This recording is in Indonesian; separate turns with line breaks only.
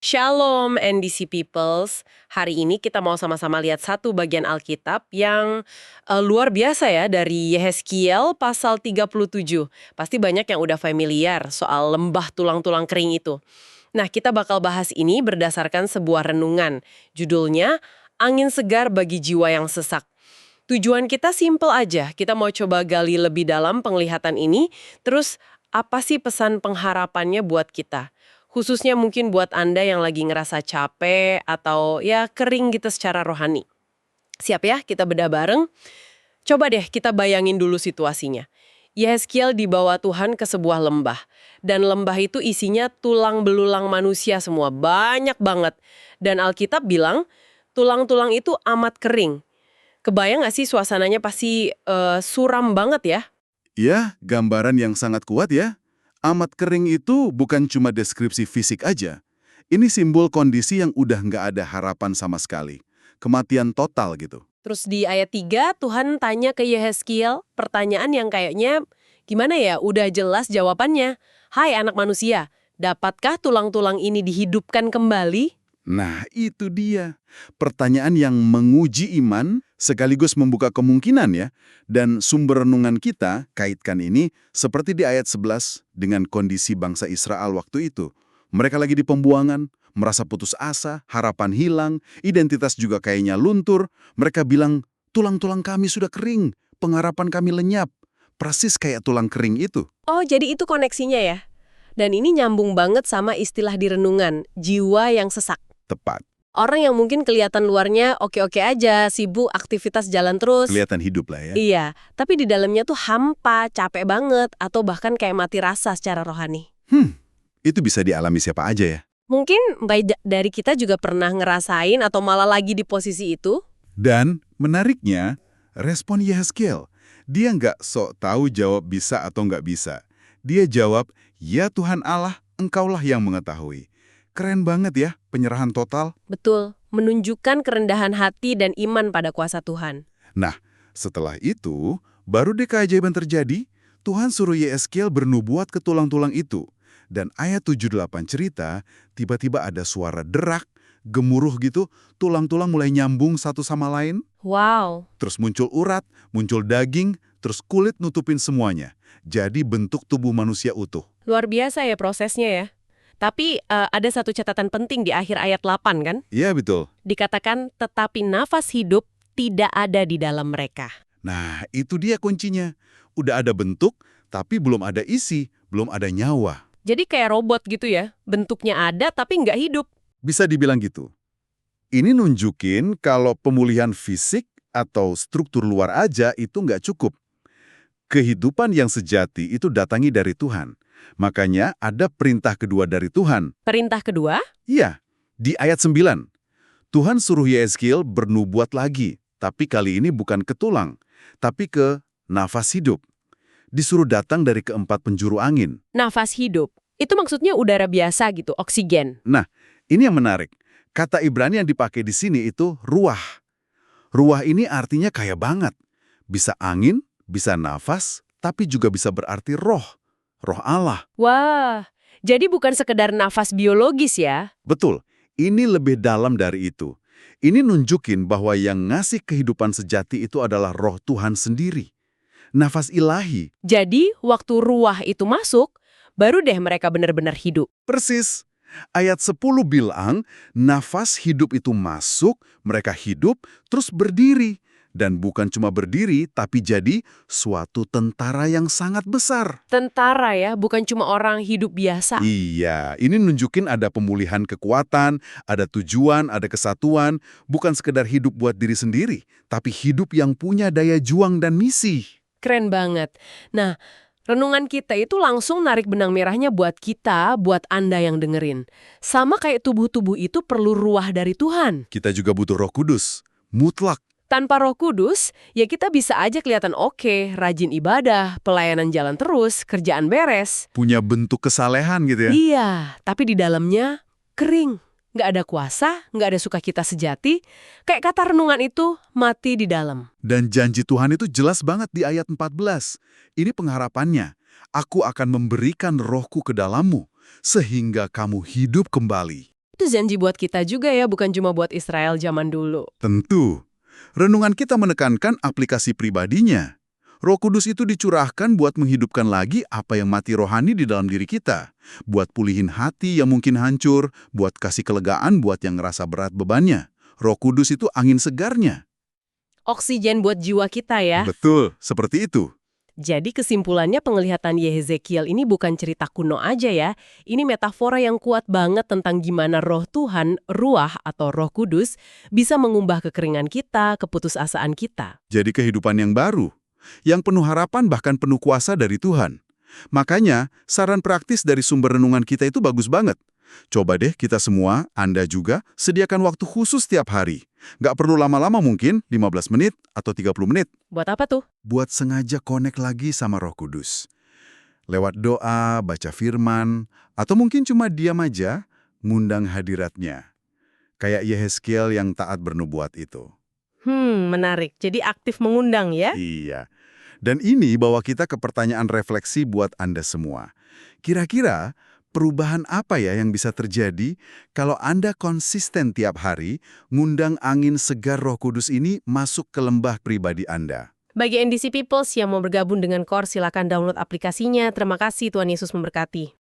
Shalom NDC Peoples. Hari ini kita mau sama-sama lihat satu bagian Alkitab yang luar biasa ya dari Yehezkiel pasal 37. Pasti banyak yang udah familiar soal lembah tulang-tulang kering itu. Nah, kita bakal bahas ini berdasarkan sebuah renungan. Judulnya Angin Segar Bagi Jiwa yang Sesak. Tujuan kita simple aja. Kita mau coba gali lebih dalam penglihatan ini. Terus apa sih pesan pengharapannya buat kita? Khususnya mungkin buat Anda yang lagi ngerasa capek atau ya kering gitu secara rohani. Siap ya, kita bedah bareng. Coba deh kita bayangin dulu situasinya. Yehezkiel dibawa Tuhan ke sebuah lembah. Dan lembah itu isinya tulang belulang manusia semua, banyak banget. Dan Alkitab bilang, tulang-tulang itu amat kering. Kebayang nggak sih suasananya pasti suram banget ya?
Ya, gambaran yang sangat kuat ya. Amat kering itu bukan cuma deskripsi fisik aja. Ini simbol kondisi yang udah nggak ada harapan sama sekali. Kematian total gitu.
Terus di ayat 3 Tuhan tanya ke Yehezkiel pertanyaan yang kayaknya gimana ya, udah jelas jawabannya. Hai anak manusia, dapatkah tulang-tulang ini dihidupkan kembali?
Nah, itu dia. Pertanyaan yang menguji iman sekaligus membuka kemungkinan ya. Dan sumber renungan kita kaitkan ini seperti di ayat 11 dengan kondisi bangsa Israel waktu itu. Mereka lagi di pembuangan, merasa putus asa, harapan hilang, identitas juga kayaknya luntur. Mereka bilang, tulang-tulang kami sudah kering, pengharapan kami lenyap. Persis kayak tulang kering itu.
Oh, jadi itu koneksinya ya? Dan ini nyambung banget sama istilah di renungan, jiwa yang sesak.
Tepat.
Orang yang mungkin kelihatan luarnya oke-oke aja, sibuk, aktivitas jalan terus.
Kelihatan hidup lah ya.
Iya, tapi di dalamnya tuh hampa, capek banget, atau bahkan kayak mati rasa secara rohani.
Itu bisa dialami siapa aja ya.
Mungkin baik dari kita juga pernah ngerasain atau malah lagi di posisi itu.
Dan menariknya, respon Yehezkiel. Dia nggak sok tahu jawab bisa atau nggak bisa. Dia jawab, ya Tuhan Allah, Engkaulah yang mengetahui. Keren banget ya, penyerahan total.
Betul, menunjukkan kerendahan hati dan iman pada kuasa Tuhan.
Nah, setelah itu, baru deh keajaiban terjadi. Tuhan suruh Yehezkiel bernubuat ke tulang-tulang itu. Dan ayat 78 cerita, tiba-tiba ada suara derak, gemuruh gitu, tulang-tulang mulai nyambung satu sama lain.
Wow,
Terus muncul urat, muncul daging, terus kulit nutupin semuanya. Jadi bentuk tubuh manusia utuh.
luar biasa ya prosesnya ya. Tapi ada satu catatan penting di akhir ayat 8 kan?
Iya betul.
Dikatakan, tetapi nafas hidup tidak ada di dalam mereka.
Nah, itu dia kuncinya. Udah ada bentuk, tapi belum ada isi, belum ada nyawa.
Jadi kayak robot gitu ya, bentuknya ada tapi nggak hidup.
Bisa dibilang gitu. Ini nunjukin kalau pemulihan fisik atau struktur luar aja itu nggak cukup. Kehidupan yang sejati itu datangi dari Tuhan. Makanya ada perintah kedua dari Tuhan.
Perintah kedua,
Iya, di ayat 9. Tuhan suruh Yehezkiel bernubuat lagi, tapi kali ini bukan ke tulang, tapi ke nafas hidup. Disuruh datang dari keempat penjuru angin.
nafas hidup. Itu maksudnya udara biasa gitu, oksigen.
Nah, ini yang menarik. Kata Ibrani yang dipakai di sini itu ruah. Ruah ini artinya kaya banget. Bisa angin, bisa nafas, tapi juga bisa berarti roh. Roh Allah.
Wah, jadi bukan sekedar nafas biologis ya.
Betul, ini lebih dalam dari itu. Ini nunjukin bahwa yang ngasih kehidupan sejati itu adalah roh Tuhan sendiri. Nafas ilahi.
Jadi waktu ruah itu masuk, baru deh mereka benar-benar hidup.
Persis. Ayat 10 bilang, nafas hidup itu masuk, mereka hidup, terus berdiri. Dan bukan cuma berdiri, tapi jadi suatu tentara yang sangat besar.
Tentara ya, bukan cuma orang hidup biasa.
Iya, ini nunjukin ada pemulihan kekuatan, ada tujuan, ada kesatuan, bukan sekedar hidup buat diri sendiri, tapi hidup yang punya daya juang dan misi.
Keren banget. Nah, renungan kita itu langsung narik benang merahnya buat kita, buat Anda yang dengerin. Sama kayak tubuh-tubuh itu perlu ruah dari Tuhan.
Kita juga butuh Roh Kudus, mutlak.
Tanpa Roh Kudus, ya kita bisa aja kelihatan oke, rajin ibadah, pelayanan jalan terus, kerjaan beres.
Punya bentuk kesalehan gitu ya.
Iya, tapi di dalamnya kering. Nggak ada kuasa, nggak ada sukacita sejati. Kayak kata renungan itu, mati di dalam.
Dan janji Tuhan itu jelas banget di ayat 14. Ini pengharapannya. Aku akan memberikan rohku ke dalammu, sehingga kamu hidup kembali.
Itu janji buat kita juga ya, bukan cuma buat Israel zaman dulu.
Tentu. Renungan kita menekankan aplikasi pribadinya. Roh Kudus itu dicurahkan buat menghidupkan lagi apa yang mati rohani di dalam diri kita. Buat pulihin hati yang mungkin hancur, buat kasih kelegaan buat yang ngerasa berat bebannya. Roh Kudus itu angin segarnya.
Oksigen buat jiwa kita ya.
Betul, seperti itu.
Jadi kesimpulannya penglihatan Yehezekiel ini bukan cerita kuno aja ya. Ini metafora yang kuat banget tentang gimana roh Tuhan, ruah atau roh kudus, bisa mengubah kekeringan kita, keputusasaan kita.
Jadi kehidupan yang baru, yang penuh harapan bahkan penuh kuasa dari Tuhan. Makanya, saran praktis dari sumber renungan kita itu bagus banget. Coba deh kita semua, Anda juga, sediakan waktu khusus setiap hari. Nggak perlu lama-lama mungkin, 15 menit atau 30 menit.
Buat apa tuh?
Buat sengaja connect lagi sama Roh Kudus. Lewat doa, baca firman, atau mungkin cuma diam aja, ngundang hadiratnya. Kayak Yehezkiel yang taat bernubuat itu.
Menarik. Jadi aktif mengundang ya?
Iya. Dan ini bawa kita ke pertanyaan refleksi buat Anda semua. Kira-kira perubahan apa ya yang bisa terjadi kalau Anda konsisten tiap hari ngundang angin segar Roh Kudus ini masuk ke lembah pribadi Anda?
Bagi NDC Peoples yang mau bergabung dengan KOR, silakan download aplikasinya. Terima kasih, Tuhan Yesus memberkati.